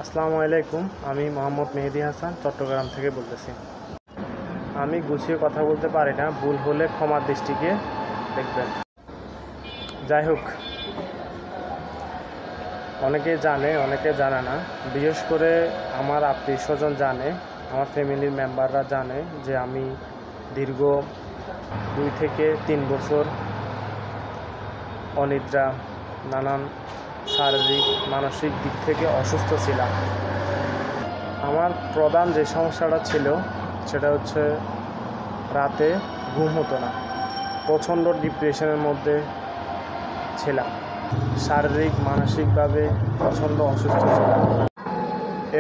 আসসালামু আলাইকুম। আমি মোহাম্মদ মেহেদি হাসান চট্টগ্রাম থেকে বলতেছি। আমি গুছিয়ে কথা বলতে পারি না, ভুল হলে ক্ষমার দৃষ্টিতে দেখবেন। যাই হোক, অনেকে জানে অনেকে জানে না। বিশেষ করে আমার আত্মীয় স্বজন জানে, আমার ফ্যামিলির মেম্বাররা জানে যে আমি দীর্ঘ 2 থেকে 3 বছর অনিদ্রা, নানান শারীরিক মানসিক দিক থেকে অসুস্থ ছিলাম। আমার প্রধান যে সমস্যাটা ছিল সেটা হচ্ছে রাতে ঘুম হতো না, প্রচণ্ড ডিপ্রেশনের মধ্যে ছিলাম, শারীরিক মানসিকভাবে প্রচণ্ড অসুস্থ ছিলাম।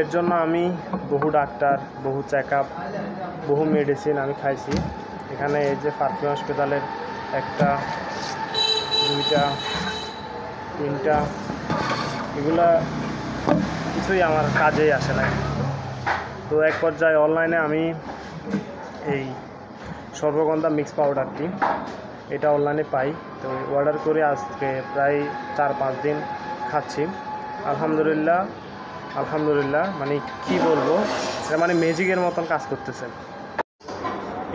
এর জন্য আমি বহু ডাক্তার, বহু চেক আপ, বহু মেডিসিন আমি খাইছি। এখানে এই যে ফারফিন হসপিটালের 1টা 2টা 3টা এগুলা কিছুই আমার কাজেই আসে না। তো এক পর্যায়ে অনলাইনে আমি এই সর্বগন্ধা মিক্স পাউডারটি এটা অনলাইনে পাই, তো অর্ডার করে আজকে প্রায় 4-5 দিন খাচ্ছি। আলহামদুলিল্লাহ মানে কি বলবো, এটা মানে ম্যাজিকের মতন কাজ করতেছে।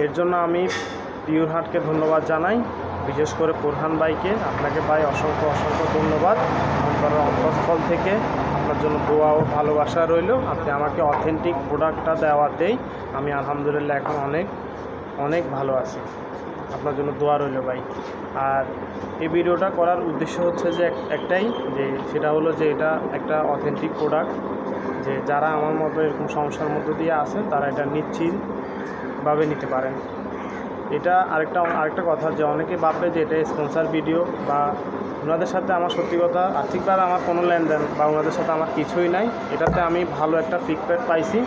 এর জন্য আমি পিওর হার্টকে ধন্যবাদ জানাই, বিশেষ করে প্রধান ভাইকে। আপনাকে ভাই অসংখ্য ধন্যবাদ। অন্তঃস্থল থেকে আপনার জন্য দোয়া ও ভালোবাসা রইল। আপনি আমাকে অথেন্টিক প্রোডাক্টটা দেওয়াতেই আমি আলহামদুলিল্লাহ এখন অনেক ভালো আছি। আপনার জন্য দোয়া রইল ভাই। আর এই ভিডিওটা করার উদ্দেশ্য হচ্ছে যে একটাই, যে সেটা হলো যে এটা একটা অথেন্টিক প্রোডাক্ট, যে যারা আমার মতো এরকম সমস্যার মধ্য দিয়ে আছেন তারা এটা নিশ্চিতভাবে নিতে পারেন। এটা আরেকটা কথা, যে অনেকে ভাববে যে এটা স্পন্সর ভিডিও, বা ওনাদের সাথে আমার সত্যি কথা আর্থিকভাবে আমার কোনো লেনদেন বা ওনাদের সাথে আমার কিছুই নাই। এটাতে আমি ভালো একটা ফিডব্যাক পাইছি,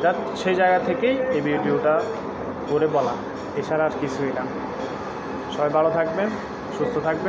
যা সেই জায়গা থেকেই এই ভিডিওটা করে বলা, এছাড়া আর কিছুই না। সবাই ভালো থাকবেন, সুস্থ থাকবেন।